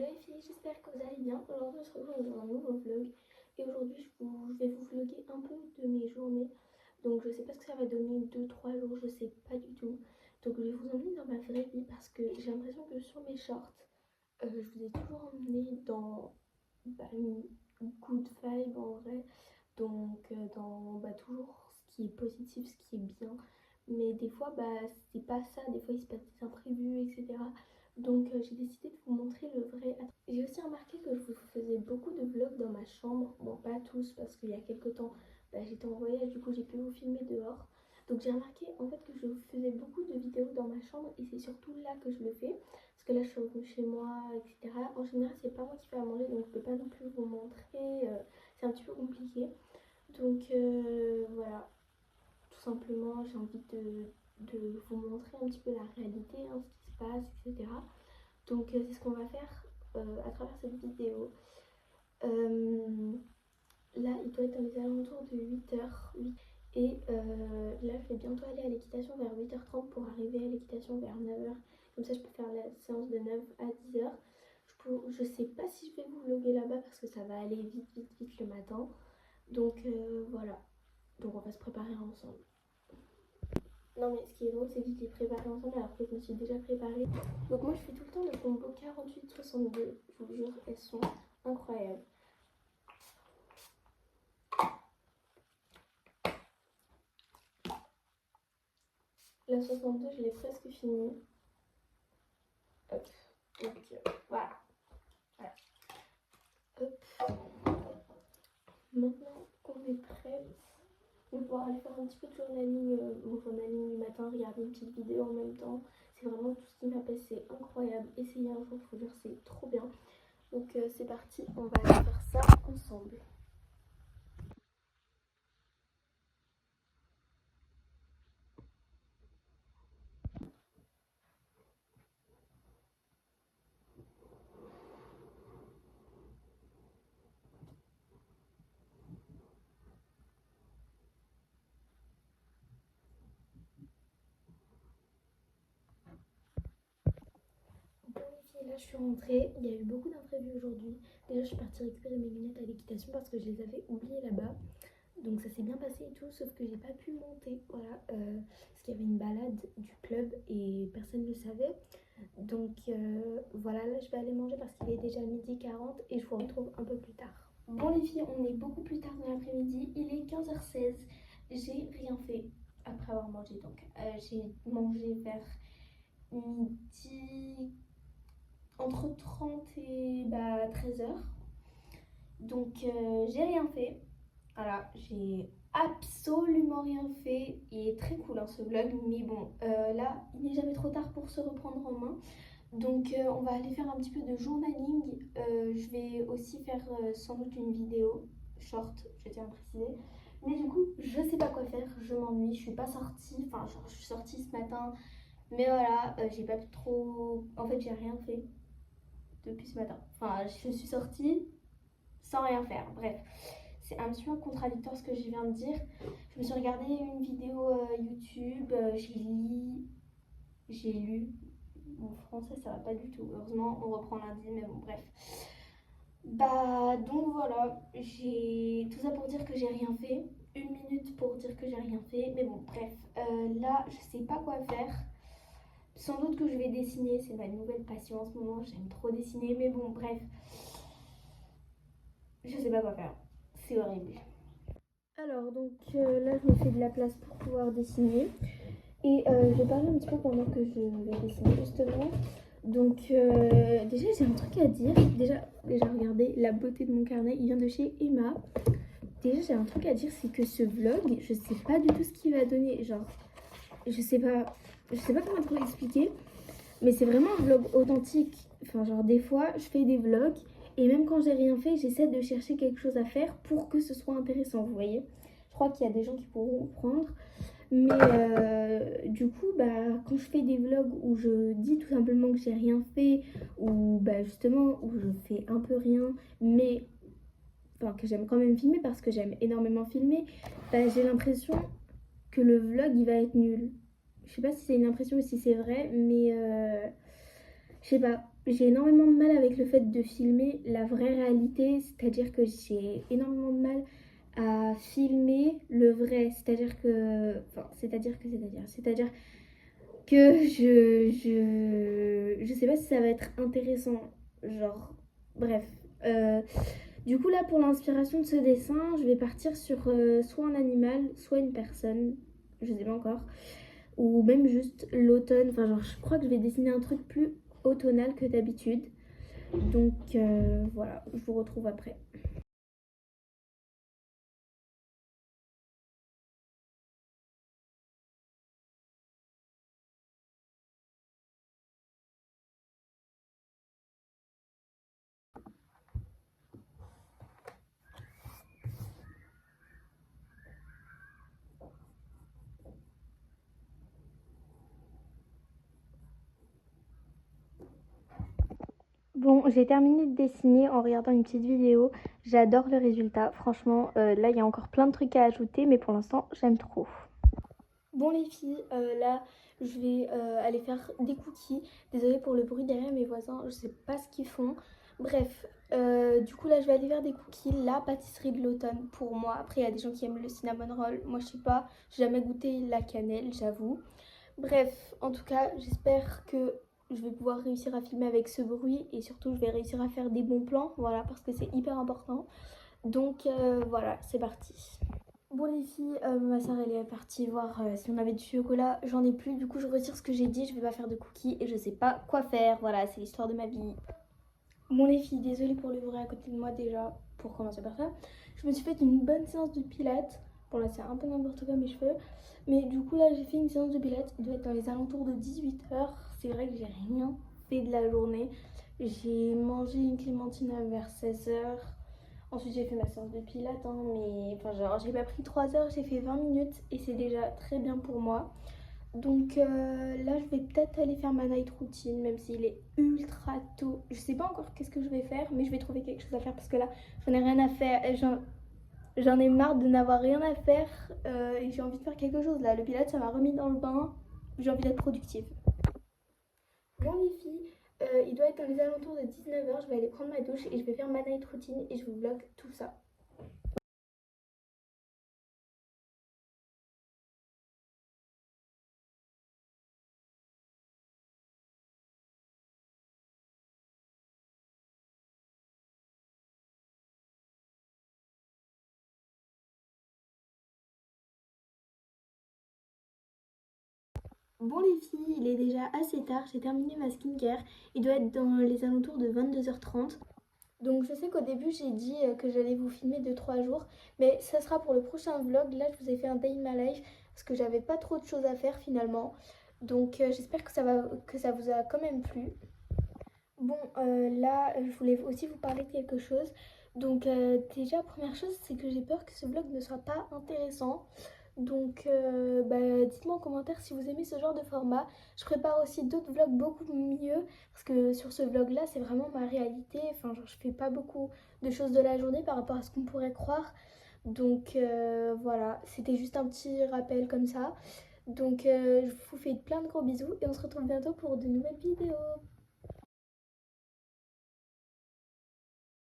Hello les filles, j'espère que vous allez bien. Aujourd'hui on se retrouve dans un nouveau vlog et aujourd'hui je vais vous vlogger un peu de mes journées. Donc je sais pas ce que ça va donner, 2-3 jours, je sais pas du tout. Donc je vais vous emmener dans ma vraie vie parce que j'ai l'impression que sur mes shorts, je vous ai toujours emmené dans une good vibe en vrai. Donc dans toujours ce qui est positif, ce qui est bien. Mais des fois c'est pas ça, des fois il se passe des imprévus, etc. Donc j'ai décidé de vous montrer le vrai. J'ai aussi remarqué que je vous faisais beaucoup de vlogs dans ma chambre. Bon, pas tous parce qu'il y a quelques temps j'étais en voyage, du coup j'ai pu vous filmer dehors. Donc j'ai remarqué en fait que je vous faisais beaucoup de vidéos dans ma chambre et c'est surtout là que je le fais. Parce que là je suis revenue chez moi, etc. En général c'est pas moi qui fais à manger donc je peux pas non plus vous montrer. C'est un petit peu compliqué. Donc voilà, tout simplement j'ai envie de vous montrer un petit peu la réalité, hein, ce qui se passe, etc. Donc c'est ce qu'on va faire à travers cette vidéo. Là il doit être dans les alentours de 8h. Et là je vais bientôt aller à l'équitation vers 8h30 pour arriver à l'équitation vers 9h. Comme ça je peux faire la séance de 9 à 10h. Je sais pas si je vais vous vlogger là-bas parce que ça va aller vite le matin. Donc voilà. Donc on va se préparer ensemble. Non mais ce qui est drôle c'est que je l'ai préparé ensemble alors que je me suis déjà préparée. Donc moi je fais tout le temps le combo 48-62. Je vous jure, elles sont incroyables. La 62 je l'ai presque finie. Hop. Donc voilà. Hop. Maintenant qu'on est prête, je vais pouvoir aller faire un petit peu de journaling, mon journaling du matin, regarder une petite vidéo en même temps. C'est vraiment tout ce qui m'appelle, c'est incroyable. Essayez un jour, je vous jure, c'est trop bien. Donc c'est parti, on va aller faire ça ensemble. Et là je suis rentrée, il y a eu beaucoup d'imprévus aujourd'hui. Déjà je suis partie récupérer mes lunettes à l'équitation parce que je les avais oubliées là-bas. Donc ça s'est bien passé et tout, sauf que j'ai pas pu monter, voilà, parce qu'il y avait une balade du club et personne ne le savait. Donc voilà, là je vais aller manger parce qu'il est déjà 12h40 et je vous retrouve un peu plus tard. Bon les filles, on est beaucoup plus tard dans l'après-midi, il est 15h16, j'ai rien fait après avoir mangé. Donc j'ai mangé vers midi, entre 30 et 13h. Donc j'ai rien fait. Voilà, j'ai absolument rien fait. Il est très cool hein, ce vlog, mais bon, là, il n'est jamais trop tard pour se reprendre en main. Donc on va aller faire un petit peu de journaling. Je vais aussi faire sans doute une vidéo short, je tiens à préciser. Mais du coup, je sais pas quoi faire, je m'ennuie, je suis pas sortie. Enfin, genre, je suis sortie ce matin, mais voilà, j'ai pas pu trop... En fait, j'ai rien fait depuis ce matin. Enfin, je suis sortie sans rien faire, bref. C'est un petit peu contradictoire ce que je viens de dire. Je me suis regardé une vidéo YouTube, j'ai lu. Mon français ça va pas du tout. Heureusement on reprend lundi, mais bon bref. Donc voilà, j'ai tout ça pour dire que j'ai rien fait. 1 minute pour dire que j'ai rien fait. Mais bon bref, là je sais pas quoi faire. Sans doute que je vais dessiner, c'est ma nouvelle passion en ce moment. J'aime trop dessiner, mais bon bref. Je sais pas quoi faire. C'est horrible. Alors donc là je me fais de la place pour pouvoir dessiner et je vais parler un petit peu pendant que je vais dessiner justement. Donc déjà j'ai un truc à dire, déjà regardez la beauté de mon carnet, il vient de chez Emma. Déjà j'ai un truc à dire, c'est que ce vlog, je sais pas du tout ce qu'il va donner, genre je sais pas comment trop expliquer, mais c'est vraiment un vlog authentique. Enfin genre des fois je fais des vlogs et même quand j'ai rien fait, j'essaie de chercher quelque chose à faire pour que ce soit intéressant, vous voyez. Je crois qu'il y a des gens qui pourront prendre. Mais du coup, quand je fais des vlogs où je dis tout simplement que j'ai rien fait, ou justement où je fais un peu rien, mais enfin, que j'aime quand même filmer parce que j'aime énormément filmer, j'ai l'impression que le vlog il va être nul. Je sais pas si c'est une impression ou si c'est vrai, mais je sais pas. j'ai énormément de mal avec le fait de filmer la vraie réalité, c'est-à-dire que j'ai énormément de mal à filmer le vrai, c'est-à-dire que, enfin, c'est-à-dire que je sais pas si ça va être intéressant, genre, bref. Euh, du coup là pour l'inspiration de ce dessin, je vais partir sur soit un animal, soit une personne, je sais pas encore, ou même juste l'automne, enfin genre je crois que je vais dessiner un truc plus automnal que d'habitude. Donc voilà, je vous retrouve après. Bon, j'ai terminé de dessiner en regardant une petite vidéo. J'adore le résultat. Franchement, là, il y a encore plein de trucs à ajouter, mais pour l'instant, j'aime trop. Bon, les filles, là, je vais aller faire des cookies. Désolée pour le bruit derrière mes voisins, je sais pas ce qu'ils font. Bref, du coup, là, je vais aller faire des cookies. La pâtisserie de l'automne pour moi. Après, il y a des gens qui aiment le cinnamon roll. Moi, je sais pas, j'ai jamais goûté la cannelle, j'avoue. Bref, en tout cas, j'espère que je vais pouvoir réussir à filmer avec ce bruit et surtout je vais réussir à faire des bons plans, voilà, parce que c'est hyper important. Donc voilà, c'est parti. Bon les filles, ma soeur elle est partie voir si on avait du chocolat, j'en ai plus, du coup je retire ce que j'ai dit, je vais pas faire de cookies et je sais pas quoi faire, voilà, c'est l'histoire de ma vie. Bon les filles, désolée pour le bruit à côté de moi déjà, pour commencer par ça. Je me suis fait une bonne séance de pilates. Bon là c'est un peu n'importe quoi mes cheveux. Mais du coup là j'ai fait une séance de pilates, il doit être dans les alentours de 18h. C'est vrai que j'ai rien fait de la journée. J'ai mangé une clémentine vers 16h. Ensuite j'ai fait ma séance de pilates, hein, mais enfin genre j'ai pas pris 3 heures, j'ai fait 20 minutes et c'est déjà très bien pour moi. Donc là, je vais peut-être aller faire ma night routine, même s'il est ultra tôt. Je sais pas encore qu'est-ce que je vais faire, mais je vais trouver quelque chose à faire parce que là, j'en ai rien à faire. J'en ai marre de n'avoir rien à faire et j'ai envie de faire quelque chose là. Le pilates, ça m'a remis dans le bain. J'ai envie d'être productive. Bon, les filles, il doit être dans les alentours de 19h. Je vais aller prendre ma douche et je vais faire ma night routine et je vous vlog tout ça. Bon les filles, il est déjà assez tard, j'ai terminé ma skincare. Il doit être dans les alentours de 22h30. Donc je sais qu'au début j'ai dit que j'allais vous filmer 2 3 jours, mais ça sera pour le prochain vlog. Là je vous ai fait un day in my life parce que j'avais pas trop de choses à faire finalement. Donc j'espère que ça vous a quand même plu. Bon là je voulais aussi vous parler de quelque chose. Donc déjà première chose c'est que j'ai peur que ce vlog ne soit pas intéressant. Donc bah, dites-moi en commentaire si vous aimez ce genre de format. Je prépare aussi d'autres vlogs beaucoup mieux parce que sur ce vlog là c'est vraiment ma réalité. Enfin genre je fais pas beaucoup de choses de la journée par rapport à ce qu'on pourrait croire. Donc voilà, c'était juste un petit rappel comme ça. Donc je vous fais plein de gros bisous et on se retrouve bientôt pour de nouvelles vidéos.